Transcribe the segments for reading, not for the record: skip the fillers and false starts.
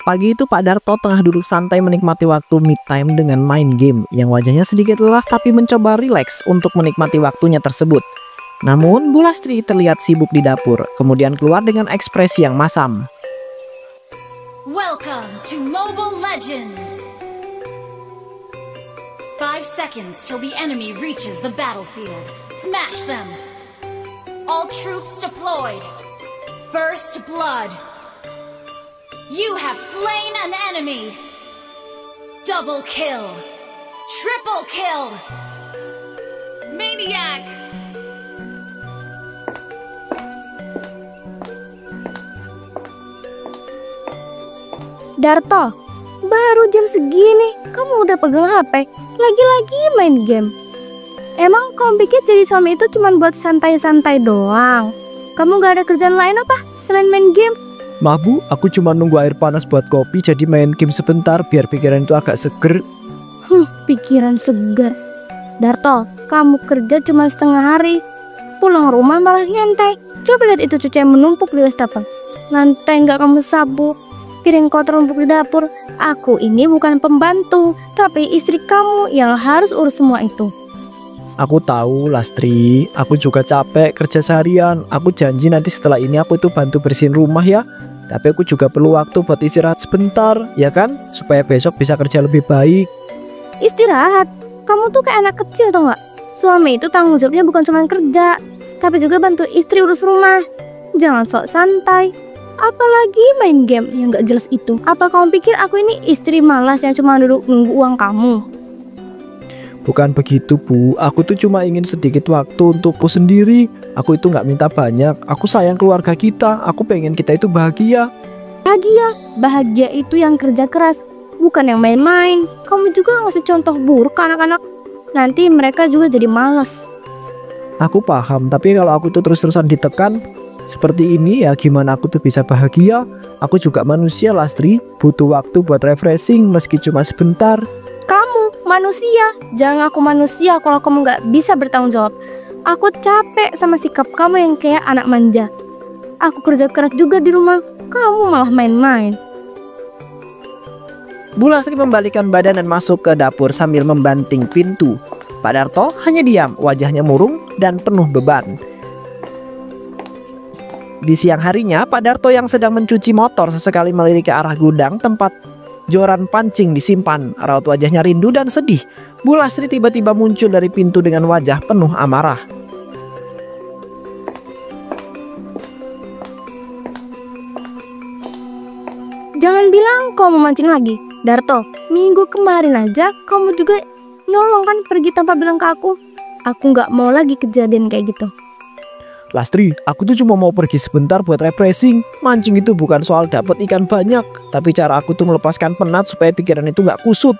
Pagi itu Pak Darto tengah duduk santai menikmati waktu me time dengan main game yang wajahnya sedikit lelah tapi mencoba rileks untuk menikmati waktunya tersebut. Namun Bu Lastri terlihat sibuk di dapur, kemudian keluar dengan ekspresi yang masam. Welcome to Mobile Legends! 5 seconds till the enemy reaches the battlefield. Smash them! All troops deployed! First blood! You have slain an enemy! Double kill! Triple kill! Maniac! Darto, baru jam segini kamu udah pegang HP, lagi-lagi main game. Emang kamu pikir jadi suami itu cuma buat santai-santai doang? Kamu gak ada kerjaan lain apa selain main game? Maaf Bu, aku cuma nunggu air panas buat kopi jadi main game sebentar biar pikiran itu agak seger. Pikiran segar. Darto, kamu kerja cuma setengah hari, pulang rumah malah nyantai. Coba lihat itu cuci yang menumpuk di wastafel. Lantai nggak kamu sapu, piring kotor numpuk di dapur. Aku ini bukan pembantu, tapi istri kamu yang harus urus semua itu. Aku tahu Lastri, aku juga capek kerja seharian. Aku janji nanti setelah ini aku itu bantu bersihin rumah ya. Tapi aku juga perlu waktu buat istirahat sebentar, ya kan? Supaya besok bisa kerja lebih baik. Istirahat? Kamu tuh kayak anak kecil tau gak? Suami itu tanggung jawabnya bukan cuma kerja, tapi juga bantu istri urus rumah. Jangan sok santai, apalagi main game yang gak jelas itu. Apa kamu pikir aku ini istri malas yang cuma duduk nunggu uang kamu? Bukan begitu Bu, aku tuh cuma ingin sedikit waktu untukku sendiri. Aku itu gak minta banyak, aku sayang keluarga kita. Aku pengen kita itu bahagia. Bahagia itu yang kerja keras, bukan yang main-main. Kamu juga ngasih contoh buruk ke anak-anak, nanti mereka juga jadi malas. Aku paham, tapi kalau aku tuh terus-terusan ditekan seperti ini ya gimana aku tuh bisa bahagia. Aku juga manusia Lastri, butuh waktu buat refreshing meski cuma sebentar. Kamu manusia, jangan ngaku manusia kalau kamu gak bisa bertanggung jawab. Aku capek sama sikap kamu yang kayak anak manja. Aku kerja keras juga di rumah, kamu malah main-main. Bu Lastri membalikkan badan dan masuk ke dapur sambil membanting pintu. Pak Darto hanya diam, wajahnya murung dan penuh beban. Di siang harinya, Pak Darto yang sedang mencuci motor sesekali melirik ke arah gudang tempat joran pancing disimpan. Raut wajahnya rindu dan sedih. Bu Lastri tiba-tiba muncul dari pintu dengan wajah penuh amarah. Jangan bilang kau mau mancing lagi, Darto. Minggu kemarin aja kamu juga nyolong kan pergi tanpa bilang ke aku. Aku nggak mau lagi kejadian kayak gitu. Lastri, aku tuh cuma mau pergi sebentar buat refreshing. Mancing itu bukan soal dapat ikan banyak, tapi cara aku tuh melepaskan penat supaya pikiran itu nggak kusut.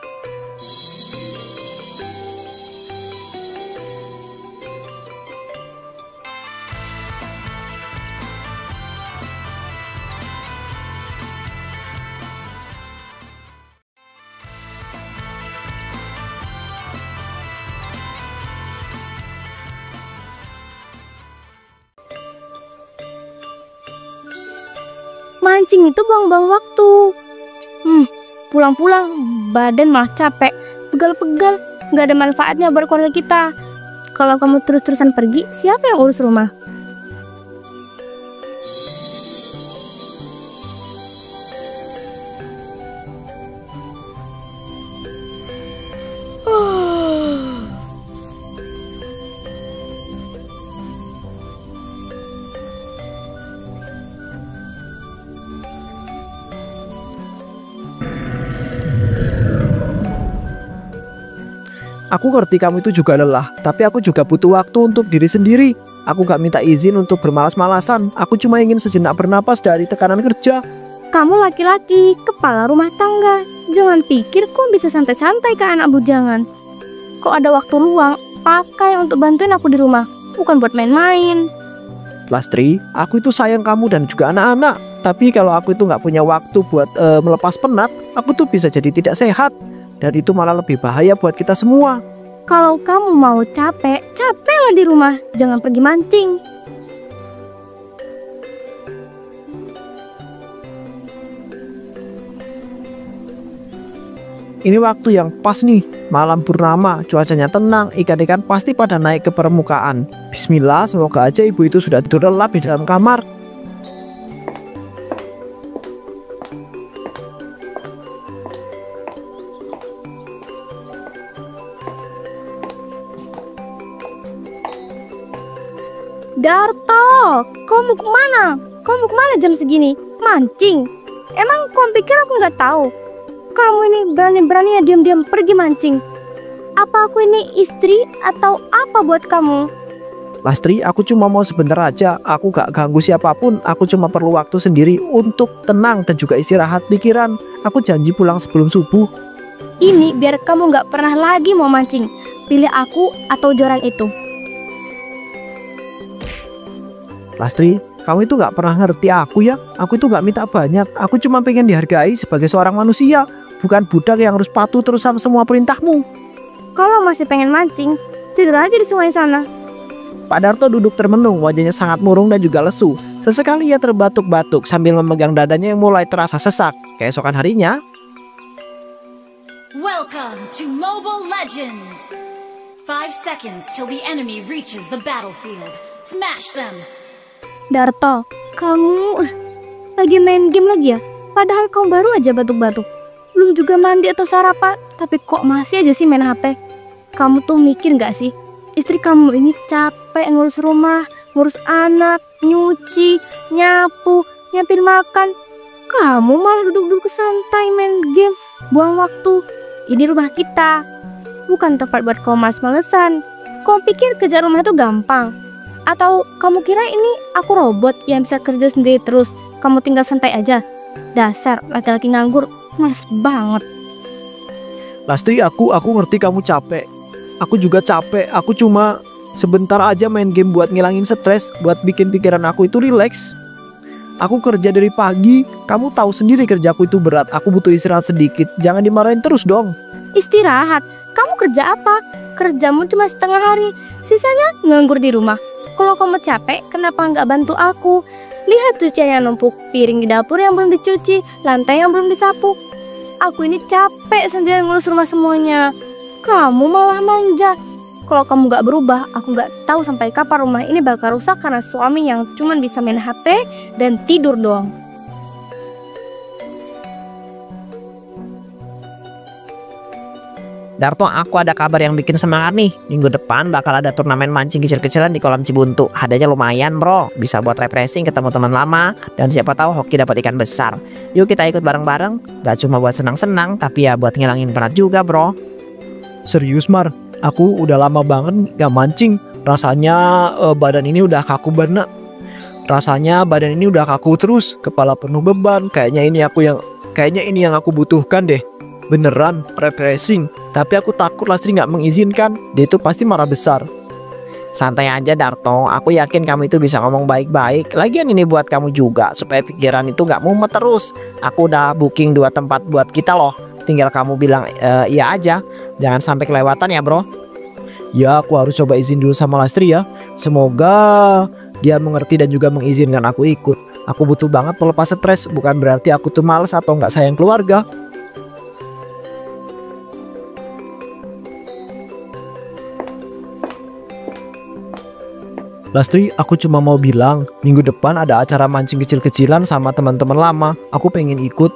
Mancing itu buang-buang waktu. Pulang-pulang badan malah capek, pegal-pegal, nggak ada manfaatnya buat keluarga kita. Kalau kamu terus-terusan pergi, siapa yang urus rumah? Aku ngerti kamu itu juga lelah, tapi aku juga butuh waktu untuk diri sendiri. Aku gak minta izin untuk bermalas-malasan. Aku cuma ingin sejenak bernapas dari tekanan kerja. Kamu laki-laki, kepala rumah tangga. Jangan pikir kok bisa santai-santai ke anak bujangan. Kok ada waktu luang, pakai untuk bantuin aku di rumah, bukan buat main-main. Lastri, aku itu sayang kamu dan juga anak-anak. Tapi kalau aku itu gak punya waktu buat melepas penat, aku tuh bisa jadi tidak sehat. Dan itu malah lebih bahaya buat kita semua. Kalau kamu mau capek, capeklah di rumah. Jangan pergi mancing. Ini waktu yang pas nih, malam purnama, cuacanya tenang, ikan-ikan pasti pada naik ke permukaan. Bismillah, semoga aja ibu itu sudah tidur lelap di dalam kamar. Darto, kamu kemana? Kamu kemana jam segini? Mancing? Emang kamu pikir aku nggak tahu? Kamu ini berani-beraninya diam-diam pergi mancing. Apa aku ini istri atau apa buat kamu? Lastri, aku cuma mau sebentar aja. Aku gak ganggu siapapun. Aku cuma perlu waktu sendiri untuk tenang dan juga istirahat pikiran. Aku janji pulang sebelum subuh. Ini biar kamu nggak pernah lagi mau mancing. Pilih aku atau joran itu. Lastri, kamu itu gak pernah ngerti aku ya. Aku itu gak minta banyak. Aku cuma pengen dihargai sebagai seorang manusia, bukan budak yang harus patuh terus sama semua perintahmu. Kalau masih pengen mancing, tidur aja di sungai sana. Pak Darto duduk termenung, wajahnya sangat murung dan juga lesu. Sesekali ia terbatuk-batuk sambil memegang dadanya yang mulai terasa sesak. Keesokan harinya, Welcome to Mobile Legends! 5 seconds till the enemy reaches the battlefield. Smash them! Darto, kamu lagi main game lagi ya? Padahal kamu baru aja batuk-batuk. Belum juga mandi atau sarapan, tapi kok masih aja sih main HP? Kamu tuh mikir gak sih? Istri kamu ini capek ngurus rumah, ngurus anak, nyuci, nyapu, nyiapin makan. Kamu malah duduk-duduk santai main game, buang waktu. Ini rumah kita, bukan tempat buat kamu males-malesan. Kamu pikir kerja rumah itu gampang? Atau kamu kira ini aku robot yang bisa kerja sendiri terus, kamu tinggal santai aja? Dasar laki-laki nganggur, males banget. Lastri, aku ngerti kamu capek. Aku juga capek. Aku cuma sebentar aja main game buat ngilangin stres, buat bikin pikiran aku itu rileks. Aku kerja dari pagi, kamu tahu sendiri kerjaku itu berat. Aku butuh istirahat sedikit. Jangan dimarahin terus dong. Istirahat? Kamu kerja apa? Kerjamu cuma setengah hari, sisanya nganggur di rumah. Kalau kamu capek, kenapa nggak bantu aku? Lihat cucian yang numpuk, piring di dapur yang belum dicuci, lantai yang belum disapu. Aku ini capek sendirian ngurus rumah semuanya. Kamu malah manja. Kalau kamu nggak berubah, aku nggak tahu sampai kapan rumah ini bakal rusak karena suami yang cuma bisa main HP dan tidur doang. Darto, aku ada kabar yang bikin semangat nih. Minggu depan bakal ada turnamen mancing kecil-kecilan di kolam Cibuntu. Hadiahnya lumayan bro, bisa buat refreshing ketemu teman lama. Dan siapa tahu hoki dapat ikan besar. Yuk kita ikut bareng-bareng. Gak cuma buat senang-senang, tapi ya buat ngilangin penat juga bro. Serius Mar, aku udah lama banget gak mancing. Rasanya badan ini udah kaku banget. Rasanya badan ini udah kaku terus, kepala penuh beban. Kayaknya ini yang aku butuhkan deh. Beneran refreshing. Tapi aku takut Lastri nggak mengizinkan. Dia itu pasti marah besar. Santai aja Darto, aku yakin kamu itu bisa ngomong baik-baik. Lagian ini buat kamu juga, supaya pikiran itu nggak mumet terus. Aku udah booking 2 tempat buat kita loh. Tinggal kamu bilang iya aja. Jangan sampai kelewatan ya bro. Ya, aku harus coba izin dulu sama Lastri ya. Semoga dia mengerti dan juga mengizinkan aku ikut. Aku butuh banget melepas stres. Bukan berarti aku tuh males atau nggak sayang keluarga. Lastri, aku cuma mau bilang, minggu depan ada acara mancing kecil-kecilan sama teman-teman lama. Aku pengen ikut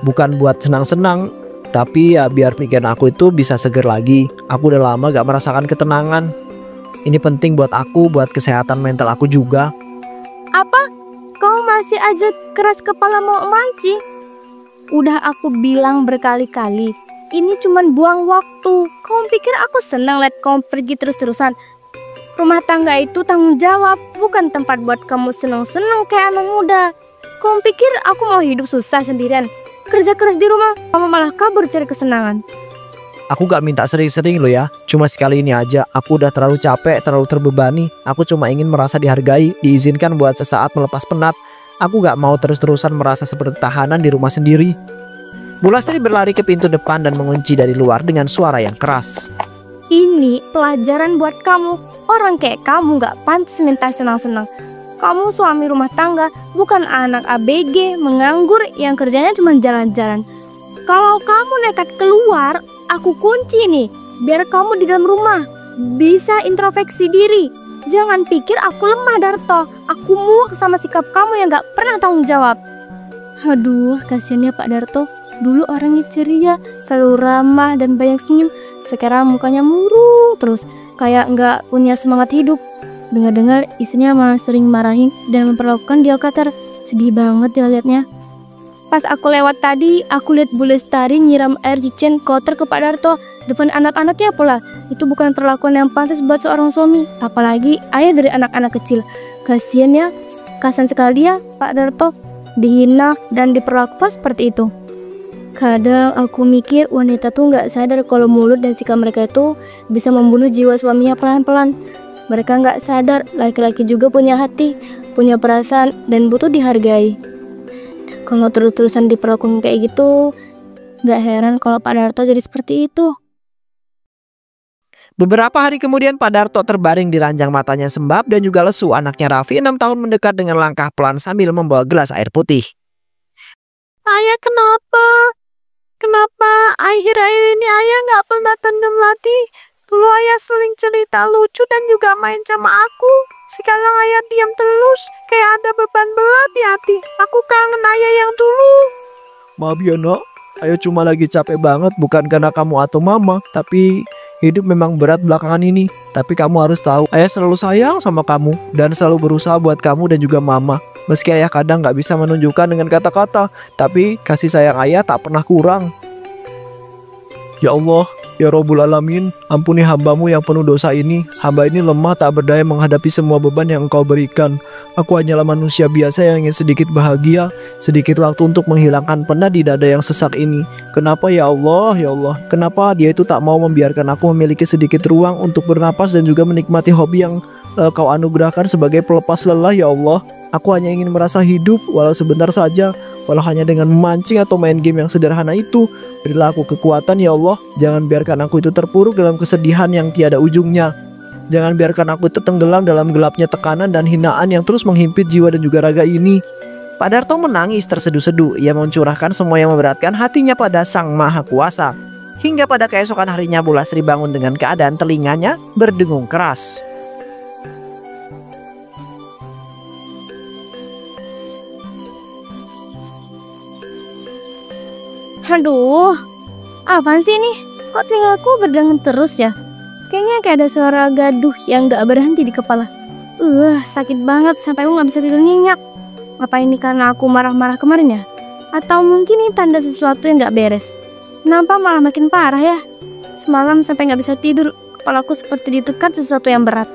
bukan buat senang-senang, tapi ya biar pikiran aku itu bisa seger lagi. Aku udah lama gak merasakan ketenangan. Ini penting buat aku, buat kesehatan mental aku juga. Apa? Kau masih aja keras kepala mau mancing? Udah aku bilang berkali-kali, ini cuman buang waktu. Kau pikir aku senang liat kau pergi terus-terusan? Rumah tangga itu tanggung jawab, bukan tempat buat kamu seneng-seneng kayak anak muda. Kamu pikir aku mau hidup susah sendirian? Kerja keras di rumah, kamu malah kabur cari kesenangan. Aku gak minta sering-sering loh ya. Cuma sekali ini aja. Aku udah terlalu capek, terlalu terbebani. Aku cuma ingin merasa dihargai, diizinkan buat sesaat melepas penat. Aku gak mau terus-terusan merasa seperti tahanan di rumah sendiri. Bu Lastri berlari ke pintu depan dan mengunci dari luar dengan suara yang keras. Ini pelajaran buat kamu. Orang kayak kamu gak pantas minta senang-senang. Kamu suami rumah tangga, bukan anak ABG, menganggur yang kerjanya cuma jalan-jalan. Kalau kamu nekat keluar, aku kunci nih. Biar kamu di dalam rumah bisa introspeksi diri. Jangan pikir aku lemah, Darto. Aku muak sama sikap kamu yang gak pernah tanggung jawab. Aduh, kasihan ya Pak Darto. Dulu orangnya ceria, selalu ramah dan banyak senyum. Sekarang mukanya murung terus, kayak gak punya semangat hidup. Dengar-dengar istrinya malah sering marahin dan memperlakukan dia kasar. Sedih banget ya liatnya. Pas aku lewat tadi, aku lihat Bu Lestari nyiram air cicen kotor ke Pak Darto depan anak-anaknya pula. Itu bukan perlakuan yang pantas buat seorang suami, apalagi ayah dari anak-anak kecil. Kasian ya, kasian sekali ya Pak Darto, dihina dan diperlakukan seperti itu. Kadang aku mikir wanita tuh nggak sadar kalau mulut dan sikap mereka itu bisa membunuh jiwa suaminya pelan-pelan. Mereka nggak sadar laki-laki juga punya hati, punya perasaan dan butuh dihargai. Kalau terus-terusan diperlakukan kayak gitu, nggak heran kalau Pak Darto jadi seperti itu. Beberapa hari kemudian Pak Darto terbaring di ranjang, matanya sembab dan juga lesu. Anaknya Raffi 6 tahun mendekat dengan langkah pelan sambil membawa gelas air putih. Ayah, kenapa? Kenapa akhir-akhir ini ayah nggak pernah tenggelam latih? Dulu ayah sering cerita lucu dan juga main sama aku. Sekarang ayah diam terus, kayak ada beban berat di hati. Aku kangen ayah yang dulu. Maaf ya nak, ayah cuma lagi capek banget, bukan karena kamu atau mama, tapi hidup memang berat belakangan ini. Tapi kamu harus tahu, ayah selalu sayang sama kamu dan selalu berusaha buat kamu dan juga mama. Meski ayah kadang gak bisa menunjukkan dengan kata-kata, tapi kasih sayang ayah tak pernah kurang. Ya Allah, ya Rabbul Alamin, ampuni hambamu yang penuh dosa ini. Hamba ini lemah tak berdaya menghadapi semua beban yang engkau berikan. Aku hanyalah manusia biasa yang ingin sedikit bahagia, sedikit waktu untuk menghilangkan penat di dada yang sesak ini. Kenapa ya Allah, ya Allah, kenapa dia itu tak mau membiarkan aku memiliki sedikit ruang untuk bernapas dan juga menikmati hobi yang kau anugerahkan sebagai pelepas lelah ya Allah. Aku hanya ingin merasa hidup walau sebentar saja, walau hanya dengan memancing atau main game yang sederhana itu. Berilah aku kekuatan ya Allah, jangan biarkan aku itu terpuruk dalam kesedihan yang tiada ujungnya. Jangan biarkan aku itu tenggelam dalam gelapnya tekanan dan hinaan yang terus menghimpit jiwa dan juga raga ini. Pak Darto menangis terseduh-seduh. Ia mencurahkan semua yang memberatkan hatinya pada Sang Maha Kuasa. Hingga pada keesokan harinya Bu Lastri bangun dengan keadaan telinganya berdengung keras. Aduh, apaan sih nih? Kok telingaku berdengung terus ya? Kayaknya kayak ada suara gaduh yang gak berhenti di kepala. Sakit banget sampai aku gak bisa tidur nyenyak. Apa ini karena aku marah-marah kemarin ya? Atau mungkin ini tanda sesuatu yang gak beres? Kenapa malah makin parah ya? Semalam sampai gak bisa tidur, kepalaku seperti ditekan sesuatu yang berat.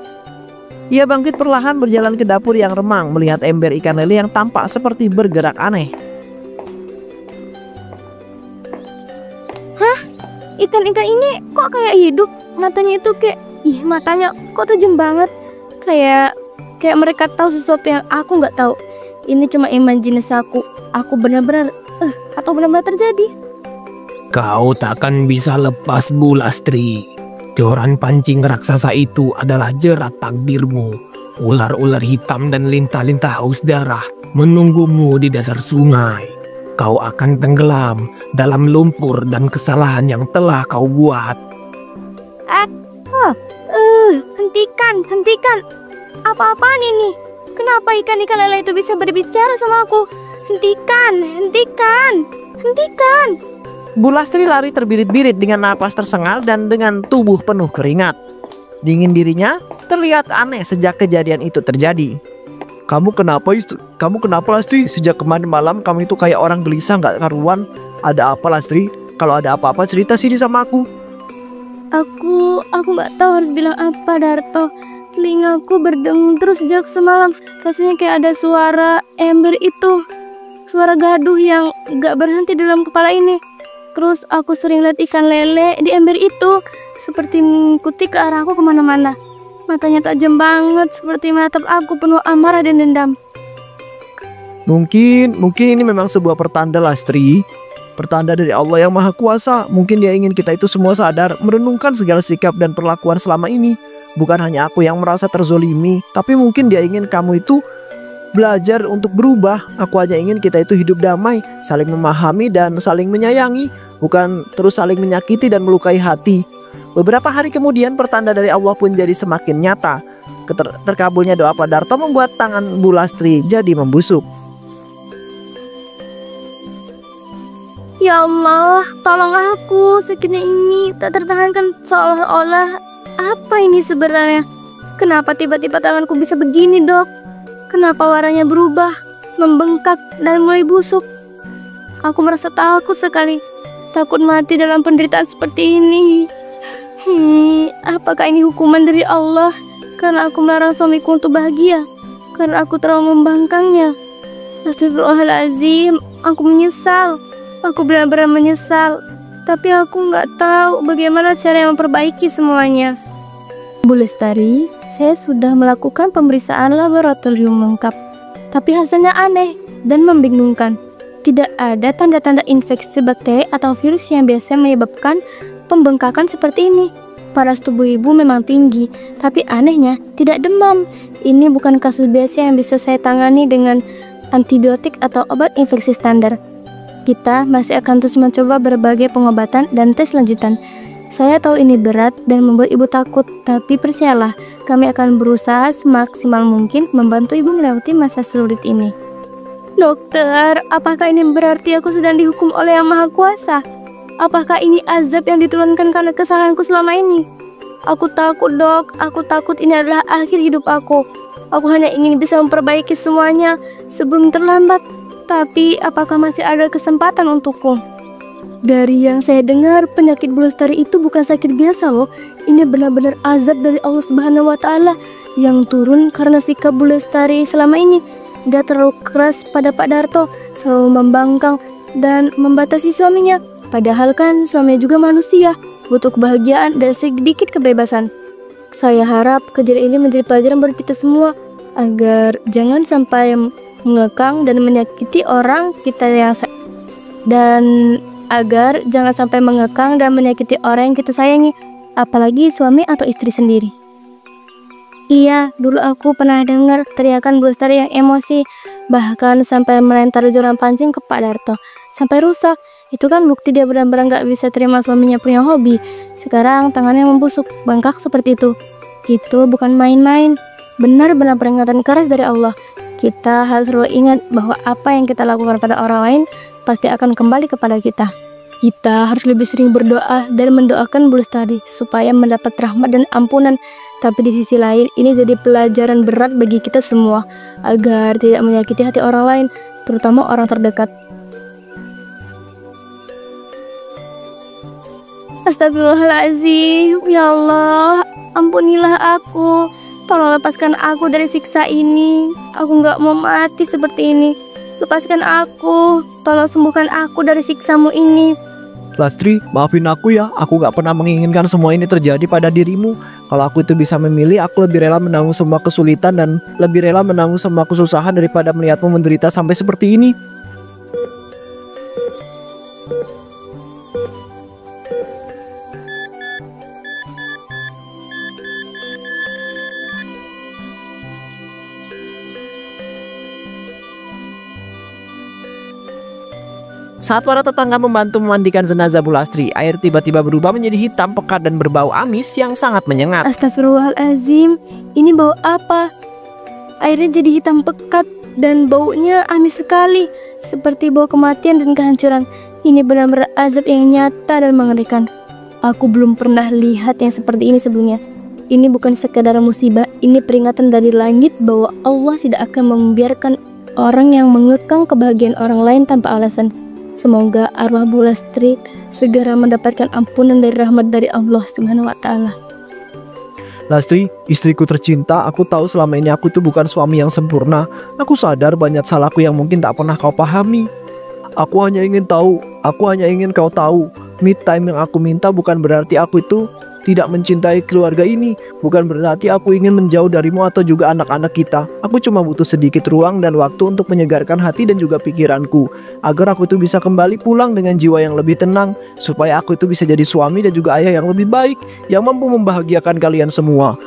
Ia bangkit perlahan berjalan ke dapur yang remang, melihat ember ikan lele yang tampak seperti bergerak aneh. Ikan-ikan ini kok kayak hidup? Matanya itu kayak, matanya kok tajam banget. Kayak mereka tahu sesuatu yang aku nggak tahu. Ini cuma imajinasi aku. Aku benar-benar, atau benar-benar terjadi. Kau takkan bisa lepas Bu Lastri. Joran pancing raksasa itu adalah jerat takdirmu. Ular-ular hitam dan lintah-lintah haus darah menunggumu di dasar sungai. Kau akan tenggelam dalam lumpur dan kesalahan yang telah kau buat. Hentikan. Apa-apaan ini? Kenapa ikan-ikan lele itu bisa berbicara sama aku? Hentikan. Bu Lastri lari terbirit-birit dengan napas tersengal dan dengan tubuh penuh keringat. Dingin dirinya terlihat aneh sejak kejadian itu terjadi. Kamu kenapa Lastri? Sejak kemarin malam kamu itu kayak orang gelisah gak karuan. Ada apa Lastri? Kalau ada apa-apa cerita sini sama aku. Aku gak tahu harus bilang apa, Darto. Telingaku berdengung terus sejak semalam. Rasanya kayak ada suara ember itu. Suara gaduh yang gak berhenti dalam kepala ini. Terus aku sering lihat ikan lele di ember itu, seperti mengikuti ke arahku kemana-mana. Matanya tajam banget, seperti menatap aku penuh amarah dan dendam. Mungkin ini memang sebuah pertanda Lastri. Pertanda dari Allah yang Maha Kuasa. Mungkin dia ingin kita itu semua sadar, merenungkan segala sikap dan perlakuan selama ini. Bukan hanya aku yang merasa terzolimi, tapi mungkin dia ingin kamu itu belajar untuk berubah. Aku hanya ingin kita itu hidup damai, saling memahami dan saling menyayangi, bukan terus saling menyakiti dan melukai hati. Beberapa hari kemudian pertanda dari Allah pun jadi semakin nyata. Terkabulnya doa Pak Darto membuat tangan Bu Lastri jadi membusuk. Ya Allah, tolong aku, sakitnya ini tak tertahankan seolah-olah. Apa ini sebenarnya? Kenapa tiba-tiba tanganku bisa begini, Dok? Kenapa warnanya berubah, membengkak dan mulai busuk? Aku merasa takut sekali, takut mati dalam penderitaan seperti ini. Apakah ini hukuman dari Allah? Karena aku melarang suamiku untuk bahagia, karena aku terlalu membangkangnya. Astagfirullahaladzim, aku menyesal. Aku benar-benar menyesal. Tapi aku nggak tahu bagaimana cara memperbaiki semuanya. Bu Lestari, saya sudah melakukan pemeriksaan laboratorium lengkap. Tapi hasilnya aneh dan membingungkan. Tidak ada tanda-tanda infeksi bakteri atau virus yang biasa menyebabkan pembengkakan seperti ini. Paras tubuh ibu memang tinggi, tapi anehnya tidak demam. Ini bukan kasus biasa yang bisa saya tangani dengan antibiotik atau obat infeksi standar. Kita masih akan terus mencoba berbagai pengobatan dan tes lanjutan. Saya tahu ini berat dan membuat ibu takut, tapi percayalah, kami akan berusaha semaksimal mungkin membantu ibu melewati masa sulit ini. Dokter, apakah ini berarti aku sedang dihukum oleh Yang Maha Kuasa? Apakah ini azab yang diturunkan karena kesalahanku selama ini? Aku takut, Dok. Aku takut ini adalah akhir hidup aku. Aku hanya ingin bisa memperbaiki semuanya sebelum terlambat. Tapi apakah masih ada kesempatan untukku? Dari yang saya dengar, penyakit Bu Lestari itu bukan sakit biasa loh. Ini benar-benar azab dari Allah Subhanahu wa Ta'ala yang turun karena sikap Bu Lestari selama ini. Dia terlalu keras pada Pak Darto, selalu membangkang dan membatasi suaminya. Padahal kan suaminya juga manusia, butuh kebahagiaan dan sedikit kebebasan. Saya harap kejadian ini menjadi pelajaran buat kita semua, agar jangan sampai mengekang dan menyakiti orang kita yang kita sayangi, apalagi suami atau istri sendiri. Iya, dulu aku pernah dengar teriakan Bu Lestari yang emosi, bahkan sampai melempar joran pancing ke Pak Darto, sampai rusak. Itu kan bukti dia benar-benar gak bisa terima suaminya punya hobi. Sekarang tangannya membusuk, bengkak seperti itu. Itu bukan main-main, benar-benar peringatan keras dari Allah. Kita harus selalu ingat bahwa apa yang kita lakukan pada orang lain pasti akan kembali kepada kita. Kita harus lebih sering berdoa dan mendoakan Bu Lestari supaya mendapat rahmat dan ampunan. Tapi di sisi lain, ini jadi pelajaran berat bagi kita semua, agar tidak menyakiti hati orang lain, terutama orang terdekat. Astagfirullahaladzim, ya Allah, ampunilah aku. Tolong lepaskan aku dari siksa ini. Aku gak mau mati seperti ini. Lepaskan aku, tolong sembuhkan aku dari siksamu ini. Lastri, maafin aku ya. Aku gak pernah menginginkan semua ini terjadi pada dirimu. Kalau aku itu bisa memilih, aku lebih rela menanggung semua kesulitan dan lebih rela menanggung semua kesusahan daripada melihatmu menderita sampai seperti ini. Saat para tetangga membantu memandikan jenazah Bu Lastri, air tiba-tiba berubah menjadi hitam pekat dan berbau amis yang sangat menyengat. Astagfirullahaladzim, ini bau apa? Airnya jadi hitam pekat dan baunya amis sekali, seperti bau kematian dan kehancuran. Ini benar-benar azab yang nyata dan mengerikan. Aku belum pernah lihat yang seperti ini sebelumnya. Ini bukan sekadar musibah, ini peringatan dari langit bahwa Allah tidak akan membiarkan orang yang mengekang kebahagiaan orang lain tanpa alasan. Semoga arwah Bu Lastri segera mendapatkan ampunan dari rahmat dari Allah Subhanahu wa Ta'ala. Lastri, istriku tercinta, aku tahu selama ini aku itu bukan suami yang sempurna. Aku sadar banyak salahku yang mungkin tak pernah kau pahami. Aku hanya ingin kau tahu, me time yang aku minta bukan berarti aku itu tidak mencintai keluarga ini. Bukan berarti aku ingin menjauh darimu atau juga anak-anak kita. Aku cuma butuh sedikit ruang dan waktu untuk menyegarkan hati dan juga pikiranku, agar aku itu bisa kembali pulang dengan jiwa yang lebih tenang, supaya aku itu bisa jadi suami dan juga ayah yang lebih baik, yang mampu membahagiakan kalian semua.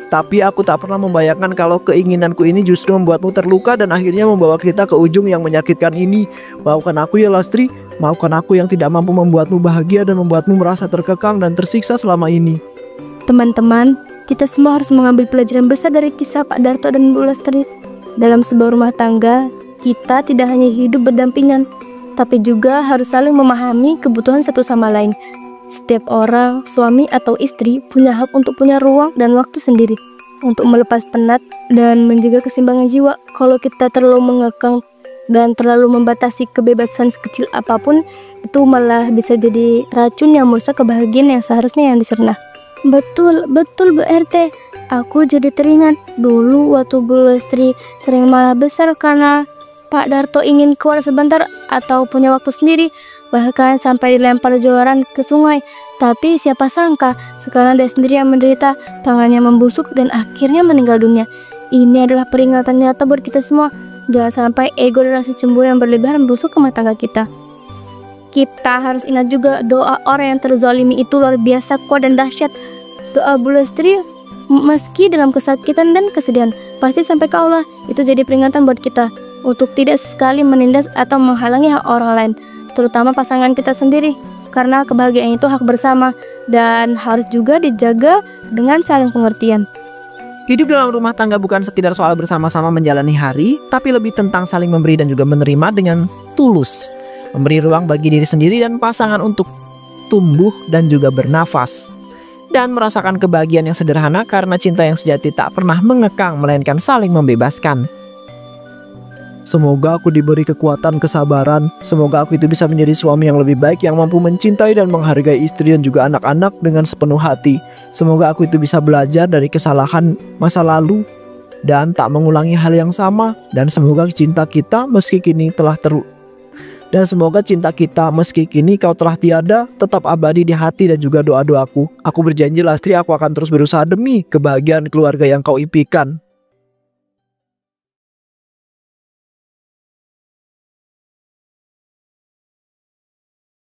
Tapi aku tak pernah membayangkan kalau keinginanku ini justru membuatmu terluka dan akhirnya membawa kita ke ujung yang menyakitkan ini. Maafkan aku ya Lastri, maafkan aku yang tidak mampu membuatmu bahagia dan membuatmu merasa terkekang dan tersiksa selama ini. Teman-teman, kita semua harus mengambil pelajaran besar dari kisah Pak Darto dan Bu Lastri. Dalam sebuah rumah tangga, kita tidak hanya hidup berdampingan, tapi juga harus saling memahami kebutuhan satu sama lain. Setiap orang, suami atau istri, punya hak untuk punya ruang dan waktu sendiri untuk melepas penat dan menjaga keseimbangan jiwa. Kalau kita terlalu mengekang dan terlalu membatasi kebebasan sekecil apapun, itu malah bisa jadi racun yang merusak kebahagiaan yang seharusnya yang diserna. Betul Bu RT. Aku jadi teringat dulu waktu Bu Lastri sering marah besar karena Pak Darto ingin keluar sebentar atau punya waktu sendiri, bahkan sampai dilempar joran ke sungai. Tapi siapa sangka sekarang dia sendiri yang menderita, tangannya membusuk dan akhirnya meninggal dunia. Ini adalah peringatan nyata buat kita semua. Jangan sampai ego dan rasa cemburu yang berlebihan membusuk rumah tangga kita. Kita harus ingat juga doa orang yang terzalimi itu luar biasa kuat dan dahsyat. Doa Bu Lastri meski dalam kesakitan dan kesedihan pasti sampai ke Allah. Itu jadi peringatan buat kita untuk tidak sekali menindas atau menghalangi hak orang lain, terutama pasangan kita sendiri, karena kebahagiaan itu hak bersama dan harus juga dijaga dengan saling pengertian. Hidup dalam rumah tangga bukan sekedar soal bersama-sama menjalani hari, tapi lebih tentang saling memberi dan juga menerima dengan tulus. Memberi ruang bagi diri sendiri dan pasangan untuk tumbuh dan juga bernafas. Dan merasakan kebahagiaan yang sederhana karena cinta yang sejati tak pernah mengekang, melainkan saling membebaskan. Semoga aku diberi kekuatan kesabaran. Semoga aku itu bisa menjadi suami yang lebih baik, yang mampu mencintai dan menghargai istri dan juga anak-anak dengan sepenuh hati. Semoga aku itu bisa belajar dari kesalahan masa lalu dan tak mengulangi hal yang sama. Dan semoga cinta kita meski kini kau telah tiada, tetap abadi di hati dan juga doa-doaku. Aku berjanji Lastri, aku akan terus berusaha demi kebahagiaan keluarga yang kau impikan.